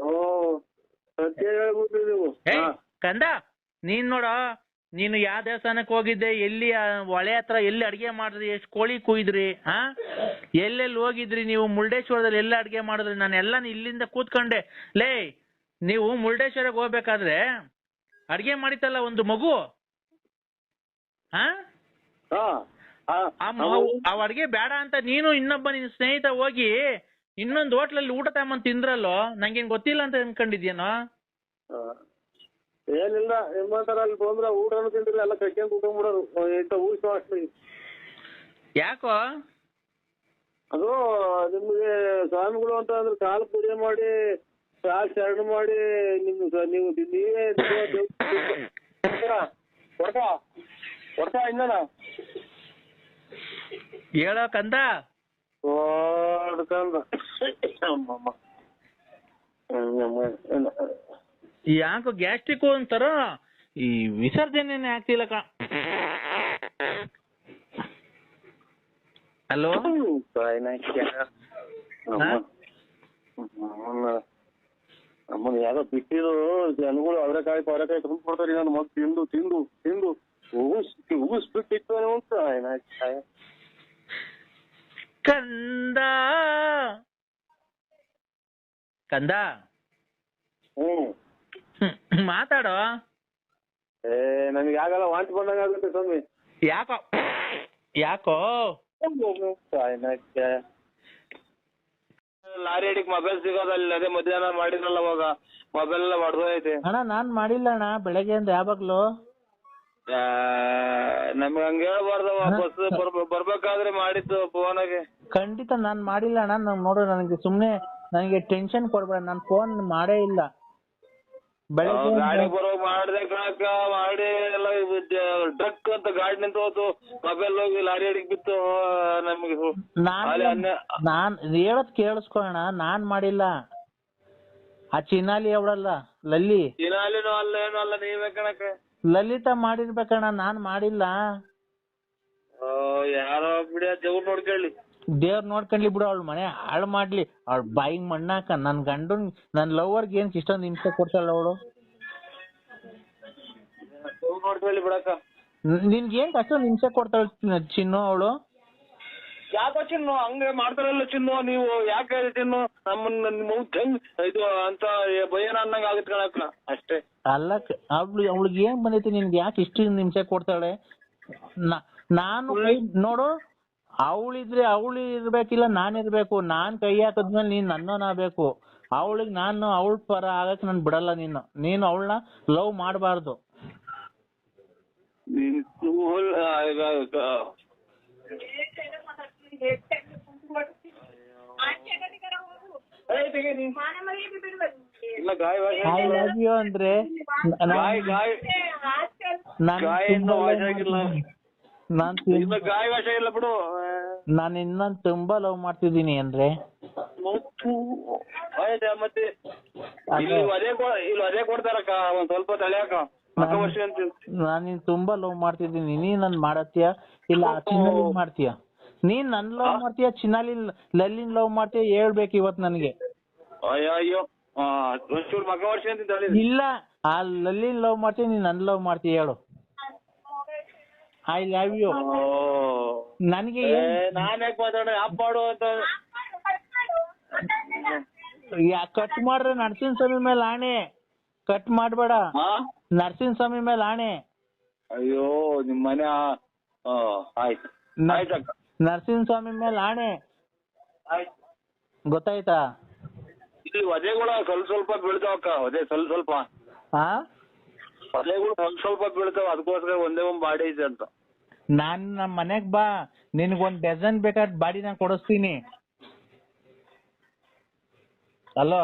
ಸತ್ಯ ಹೇಳ್ಬಿಟ್ರಿ ನೀವು. ಕಂದ, ನೀನ್ ನೋಡ, ನೀನು ಯಾವ ದೇವಸ್ಥಾನಕ್ಕೆ ಹೋಗಿದ್ದೆ, ಎಲ್ಲಿ ಹೊಳೆ ಹತ್ರ ಎಲ್ಲಿ ಅಡಿಗೆ ಮಾಡಿದ್ರಿ, ಎಷ್ಟು ಕೋಳಿ ಕುಯ್ದ್ರಿ, ಎಲ್ಲೆಲ್ಲಿ ಹೋಗಿದ್ರಿ ನೀವು, ಮುರುಡೇಶ್ವರದಲ್ಲಿ ಎಲ್ಲ ಅಡಿಗೆ ಮಾಡಿದ್ರಿ, ನಾನು ಎಲ್ಲ ಇಲ್ಲಿಂದ ಕೂತ್ಕೊಂಡೆ. ಲೇ, ನೀವು ಮುರುಡೇಶ್ವರಕ್ಕೆ ಹೋಗ್ಬೇಕಾದ್ರೆ ಅಡ್ಗೆ ಮಾಡಿತ್ತಲ್ಲ ಒಂದು ಮಗು, ಹಾ ಅವ್ ಅಡ್ಗೆ ಬೇಡ ಅಂತ ನೀನು ಇನ್ನೊಬ್ಬ ನಿನ್ ಸ್ನೇಹಿತ ಹೋಗಿ ಇನ್ನೊಂದು ಹೋಟ್ಲಲ್ಲಿ ಊಟ ತಗೊಂಡ್ ತಿಂದ್ರಲ್ಲೋ, ನಂಗೇನ್ ಗೊತ್ತಿಲ್ಲ ಅಂತ ಅನ್ಕೊಂಡಿದ್ಯೇನೋ? ಏನಿಲ್ಲ ಏನ್ಮಾಡ್ತಾರ ಅಲ್ಲಿ ಬಂದ್ರ ಊಟನೂ ತಿಂದಿಲ್ಲ, ಎಲ್ಲ ಕಟ್ಕೊಂಡ್ ಊಟ ಮಾಡೋರು ಇಂಥ ಊಟ ಅಷ್ಟೇ. ಯಾಕೋ? ಅದು ನಿಮ್ಗೆ ಸ್ವಾಮಿಗಳು ಅಂತ ಅಂದ್ರೆ ಕಾಲು ಪೂಜೆ ಮಾಡಿ ಕಾಲು ಶರಣ ಮಾಡಿ ನೀವು ನೀವೇ ಕೊಡ್ತಾ ಇಂದನ ಹೇಳೋ ಕಂದ. ಯಾಕೋ ಗ್ಯಾಸ್ಟ್ರಿಕ್ ಅಂತಾರ, ಈ ವಿಸರ್ಜನೆ ಆಗ್ತಿಲ್ಲ ಕ. ಹಲೋ, ನಮ್ಮನ್ನ ಯಾರೋ ಬಿಟ್ಟಿದ್ರು ಜನಗಳು ಅವರೆಕಾಯಿ ಪವರೆಕಾಯಿ ತುಂಬ ಕೊಡ್ತಾರೆ. ನನ್ನ ಮಗ ತಿಂದು ತಿಂದು ತಿಂದು ಉಗಿಸ್ಬಿಟ್ಟಿತ್ತು ಅಂತ ಕಂದ ಕಂದ ಮಾತಾಡೋ. ನನಗೆ ಆಗಲ್ಲ, ವಾಂತಿ ಬಂದಂಗ ಆಗುತ್ತೆ ಸ್ವಾಮಿ. ಯಾಕೋ ಯಾಕೋ? ಲಾರಿ ಅಡಿಗೆ ಮೊಬೈಲ್ ಸಿಗೋದಲ್ಲ, ಅದೇ ಮಧ್ಯಾಹ್ನ ಮಾಡಿದ್ರಲ್ಲ ಅವಾಗ ಮೊಬೈಲ್ ಎಲ್ಲ ಹೊಡೆದೋಯ್ತೆ. ಅಣ್ಣ ನಾನ್ ಮಾಡಿಲ್ಲ ಅಣ್ಣ, ಬೆಳಗ್ಗೆ ಅಂದ ಯಾವಾಗ್ಲು. ನಮ್ಗೆ ಹಂಗ ಹೇಳ್ಬಾರ್ದವ, ಬಸ್ ಬರ್ಬೇಕಾದ್ರೆ ಮಾಡಿದ್ದು ಫೋನಾಗೆ. ಖಂಡಿತ ನಾನ್ ಮಾಡಿಲ್ಲ ಅಣ್ಣ. ನೋಡು, ನನಗೆ ಸುಮ್ನೆ ನನಗೆ ಟೆನ್ಷನ್ ಕೊಡ್ಬೇಡ, ನಾನ್ ಫೋನ್ ಮಾಡೇ ಇಲ್ಲ. ಬೆಳಗ್ಗೆ ಗಾಡಿ ಬರೋ ಮಾಡ್ದೆ ಕಣಕ್ಕ, ಮಾಡಿ ಎಲ್ಲ ಡ್ರಕ್ ಅಂತ ಗಾಡಿ ನಿಂತು ಹೋತು, ಮೊಬೈಲ್ ಹೋಗಿ ಲಾರಿ ಅಡಿಗೆ ಬಿತ್ತು. ನಮ್ಗೆ ನಾನ್ ಹೇಳದ್ ಕೇಳಿಸ್ಕೊಳ್ಳೋಣ, ನಾನ್ ಮಾಡಿಲ್ಲ. ಆ ಚಿನಾಲಿ ಅವಳಲ್ಲ ಲಲ್ಲಿ, ಚಿನಾಲಿನೂ ಅಲ್ಲ ಏನು ಅಲ್ಲ, ನೀವೇ ಕಣಕ್ಕ. ಲಲಿತಾ ಮಾಡಿರ್ಬೇಕಣ್ಣ, ನಾನ್ ಮಾಡಿಲ್ಲ. ಯಾರೋ ಬಿಡಿ, ದೇವ್ರು ನೋಡ್ಕೊಳ್ಳಿ. ದೇವ್ರ ನೋಡ್ಕೊಂಡ್ಲಿ ಬಿಡು, ಅವಳ ಮನೆ ಹಾಳು ಮಾಡ್ಲಿ, ಅವಳ ಬಾಯಿಗೆ ಮಣ್ಣಾಕ. ನನ್ ಗಂಡನ್ ನನ್ ಲವರ್ಗೆ ಏನ್ ಇಷ್ಟೊಂದು ಹಿಂಸೆ ಕೊಡ್ತಾಳ ಅವಳು. ನೋಡ್ಕೊಳ್ಳಿ ಬಿಡಕ್ಕ. ನಿನ್ಗೆ ಏನ್ ಅಷ್ಟೊಂದು ಹಿಂಸೆ ಕೊಡ್ತಾಳ ಚಿನ್ನು ಅವಳು? ಯಾಕೋ ಚಿನ್ನು ಹಂಗೆ ಮಾಡ್ತಾರಲ್ಲ ಚಿನ್ನು, ನೀವು ಯಾಕೆ ಚಿನ್ನು ನಮ್ಮನ್ನ ಇದು ಅಂತ ಭಯನ ಅನ್ನಂಗ ಆಗತ್ ಕಣಕ್ಕ ಅಷ್ಟೇ. ಅಲ್ಲ, ಅವಳಿಗೆ ಏನ್ ಬಂದೈತಿ, ನಿನ್ಗೆ ಯಾಕೆ ಇಷ್ಟು ಹಿಂಸೆ ಕೊಡ್ತಾಳೆ? ನಾನು ನೋಡು, ಅವಳಿದ್ರೆ ಅವಳು ಇರ್ಬೇಕಿಲ್ಲ, ನಾನ್ ಇರ್ಬೇಕು. ನಾನ್ ಕೈ ಹಾಕದ್ಮೇಲೆ ನೀನ್ ನನ್ನೋನಾಗಬೇಕು. ಅವಳಿಗೆ ನಾನು ಅವಳ ಪರ ಆಗಕ್ ನಾನು ಬಿಡಲ್ಲ. ನೀನು ಅವಳನ್ನ ಲವ್ ಮಾಡಬಾರ್ದು. ಐ ಲವ್ ಯು ಅಂದ್ರೆ ನಾನು ಇನ್ನೊಂದು ತುಂಬಾ ಲವ್ ಮಾಡ್ತಿದ್ದೀನಿ ಅಂದ್ರೆ ಮತ್ತೆ ಅದೇ ಕೊಡ್ತಾರಕ್ಕ, ಒಂದ್ ಸ್ವಲ್ಪ ತಲೆಯಾಕ. ನಾನು ತುಂಬಾ ಲವ್ ಮಾಡ್ತಿದ್ದೀನಿ. ನೀನ್ ನನ್ ಮಾಡತ್ತೀಯ ಇಲ್ಲ ಚಿನ್ನಾಲಿ ಮಾಡ್ತೀಯ? ನೀನ್ ನನ್ ಲವ್ ಮಾಡ್ತೀಯ, ಚಿನ್ನಾಲಿ ಲಲ್ಲಿನ್ ಲವ್ ಮಾಡ್ತೀಯ? ಹೇಳ್ಬೇಕು ಇವತ್ ನನ್ಗೆ. ಅಯ್ಯೋ ಇಲ್ಲ, ಆ ಲಲ್ಲಿನ್ ಲವ್ ಮಾಡ್ತೀಯ, ನೀನ್ ನನ್ ಲವ್ ಮಾಡ್ತೀಯ? ಹೇಳು. I love you. ನನಗೆ ನಾನೇ ಆಪ್ ಮಾಡು ಅಂತ ಕಟ್ ಮಾಡ್ರೆ ನರಸಿಂಹ ಸ್ವಾಮಿ ಮೇಲೆ ಆಣೆ, ಕಟ್ ಮಾಡ್ಬೇಡ. ನರಸಿಂಹ ಸ್ವಾಮಿ ಮೇಲೆ ಆಣೆ. ಅಯ್ಯೋ ನಿಮ್ ಮನೆ ಆಯ್ತು. ನರಸಿಂಹ ಸ್ವಾಮಿ ಮೇಲೆ ಆಣೆ, ಗೊತ್ತಾಯ್ತಾ? ಇಲ್ಲಿ ವಧೆಗಳು ಸ್ವಲ್ಪ ಬೀಳ್ತಾವಕ್ಕ, ವಧೆ ಸ್ವಲ್ಪ ವಧೆಗಳು ಸ್ವಲ್ಪ ಬೀಳ್ತಾವ, ಅದಕ್ಕೋಸ್ಕರ ಒಂದೇ ಒಂದ್ ಬಾಡಿ ಇದೆ ಅಂತ. ನಾನ್ ನಮ್ ಮನೆಗ್ ಬಾ, ನಿನ್ಗೊಂದ್ ಡಜನ್ ಬೇಕಾದ ಬಾಡಿ ನಾನ್ ಕೊಡಿಸ್ತೀನಿ. ಅಲೋ,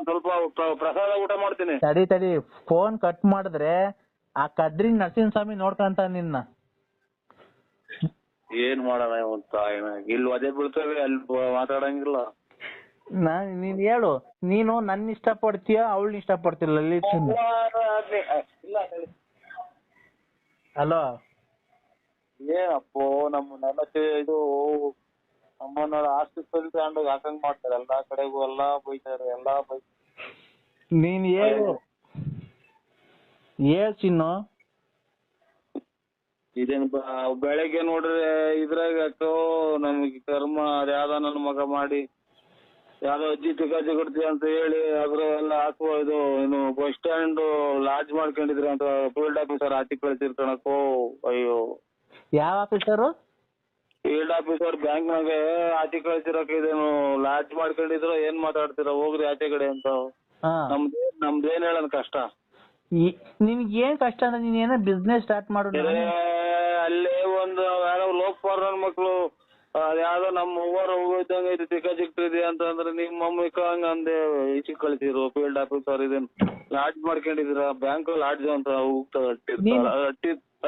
ಸ್ವಲ್ಪ ಪ್ರಸಾದ ಊಟ ಮಾಡ್ತೀನಿ. ತಡಿ, ಫೋನ್ ಕಟ್ ಮಾಡಿದ್ರೆ ಆ ಕದ್ರಿ ನರಸಿಂಹ ಸ್ವಾಮಿ ನೋಡ್ಕಂತ ನಿನ್ನ. ಏನ್ ಮಾಡೋಣ ಇಲ್ಲಿ ಅದೇ ಬೀಳ್ತೇವೆ, ಅಲ್ಲಿ ಮಾತಾಡಂಗಿಲ್ಲ. ನೀನ್ ಹೇಳು, ನೀನು ನನ್ನ ಇಷ್ಟ ಪಡ್ತೀಯ ಅವಳನ್ನ ಇಷ್ಟ ಪಡ್ತಿಲ್ಲ? ಹಲೋ, ಏನಪ್ಪೋ ನಮ್ಮನ್ನೆಲ್ಲ ಇದು ನಮ್ಮನ್ನ ಆಸ್ತಿ ತಗೊಂಡು ಹಾಕಂಗ್ ಮಾಡ್ತಾರೆ, ಎಲ್ಲಾ ಕಡೆಗೂ ಎಲ್ಲಾ ಬೈತಾರೆ, ಎಲ್ಲಾ ನೀನ್ ಹೇಳು ಚಿನ್ನು. ಇದೇನ್ ಬೆಳಗ್ಗೆ ನೋಡ್ರೆ ಇದ್ರಾಗ ನಮ್ಗೆ ಕರ್ಮ ಅದ್ಯಾವ್ದ ನನ್ನ ಮಗ ಮಾಡಿ ಯಾರೋ ಅಜ್ಜಿ ತಿಕಾಜಿ ಕೊಡ್ತೀವಿ ಅಂತ ಹೇಳಿ ಅದ್ರ ಎಲ್ಲ ಹಾಕುವ ಇದು ಏನು ಬಸ್ ಸ್ಟ್ಯಾಂಡ್ ಲಾಡ್ಜ್ ಮಾಡ್ಕೊಂಡಿದ್ರೆ ಅಂತ ಫೀಲ್ಡ್ ಆಫೀಸರ್ ಆಚೆ ಕಳ್ಸಿರ್ತಾನಕ್ಕೋ. ಅಯ್ಯೋ ಯಾವ ಆಫೀಸರು? ಫೀಲ್ಡ್ ಆಫೀಸರ್ ಬ್ಯಾಂಕ್ನಾಗೆ ಆಚೆ ಕಳ್ಸಿರಕ್ಕೆ ಇದೇನು ಲಾಡ್ಜ್ ಮಾಡ್ಕೊಂಡಿದ್ರು ಏನ್ ಮಾತಾಡ್ತೀರ ಹೋಗ್ರಿ ಆಚೆ ಕಡೆ ಅಂತ. ನಮ್ದೇನ್ ಹೇಳೋಣ ಕಷ್ಟ. ನಿನ್ಗೆ ಏನ್ ಕಷ್ಟ ಅಂದ್ರೆ ನೀನ್ ಏನೋ ಬಿಸ್ನೆಸ್ ಸ್ಟಾರ್ಟ್ ಮಾಡು. ಅಲ್ಲೇ ಒಂದು ಯಾರೋ ಲೋಕಪಾಲ್ ಮಕ್ಳು ಅದ್ಯಾವ್ದೋ ನಮ್ಮ ಅವ್ವರು ಹೋಗಿದ್ದಂಗೆ ಇದು ತಿಕ್ಕ ಸಿಕ್ತಿದೆ ಅಂತಂದ್ರೆ ನಿಮ್ಮ ಮಮ್ಮಿಕ ಹಂಗ ಅಂದೆ ಈಚೆ ಕಳ್ಸಿರು ಫೀಲ್ಡ್ ಆಫೀಸರ್ ಇದನ್ ಲಾಡ್ಜ್ ಮಾಡ್ಕೊಂಡಿದ್ರ ಬ್ಯಾಂಕ್ ಲಾಡ್ಜ್ ಅಂತ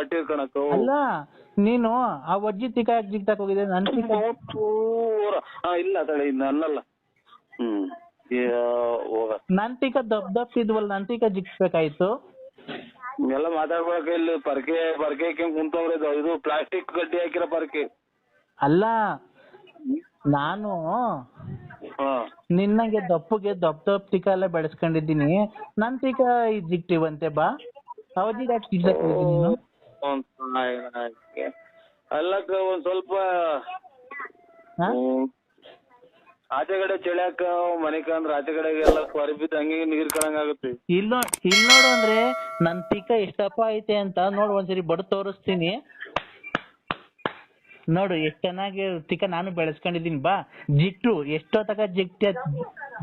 ಅಟ್ಟಿರ್ಕಣಕ್ಕ. ಅಲ್ಲ ನೀನು ಆ ಅಜ್ಜಿ ತಿಕ್ಕ ಜಿಗ್ತಾಕ್ ಹೋಗಿದೆ ನನ್ ಇಲ್ಲ ತಡೆ ಇನ್ನು ಅನ್ನಲ್ಲ. ನನ್ ಟಿಕ ದಪ್ ಇದ್ವಲ್ಲ ನನ್ ಟಿಕ ಜಿಗ್ಸ್ಬೇಕಾಯ್ತು. ಎಲ್ಲ ಮಾತಾಡ್ಬೇಕು ಇಲ್ಲಿ ಪರ್ಕೆ ಕುಂತವ್ರೆ ಇದು ಪ್ಲಾಸ್ಟಿಕ್ ಗಡ್ಡಿ ಹಾಕಿರೋ ಪರ್ಕೆ. ಅಲ್ಲ ನಾನು ನಿನ್ನಂಗೆ ದಪ್ಪಗೆ ದಪ್ ಟಿಕ ಎಲ್ಲ ಬೆಳೆಸ್ಕೊಂಡಿದ್ದೀನಿ. ನನ್ ಟಿಕ ಜಿಗ್ಟಿವಂತೆ ಬಾ ಅವಧಿಗೆ ನೀನು ಅಲ್ಲಕ್ಕ ಒಂದ್ ಸ್ವಲ್ಪ ಆಚೆ ಕಡೆ ಚಳಿಯಾಕ ಮನೆಕ ಅಂದ್ರೆ ಆಚೆ ಕಡೆಗೆಲ್ಲ ಹೊರಬಿದ್ದು ಹಂಗೆ ನೀರ್ ಕಳಂಗ ಆಗುತ್ತೆ. ಇಲ್ ನೋಡು ಅಂದ್ರೆ ನನ್ ಟಿಕ ಎಷ್ಟಪ್ಪ ಐತೆ ಅಂತ ನೋಡು ಒಂದ್ಸರಿ ಬಡ್ ತೋರಿಸ್ತೀನಿ ನೋಡು ಎಷ್ಟ್ ಚೆನ್ನಾಗಿ ಟಿಕ ನಾನು ಬೆಳೆಸ್ಕೊಂಡಿದೀನಿ. ಬಾ ಜಿಗ್ಟು ಎಷ್ಟೋ ತಕ ಜಿಗ್ಟ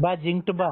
ಬಾ ಜಿಂಕ್ಟು ಬಾ.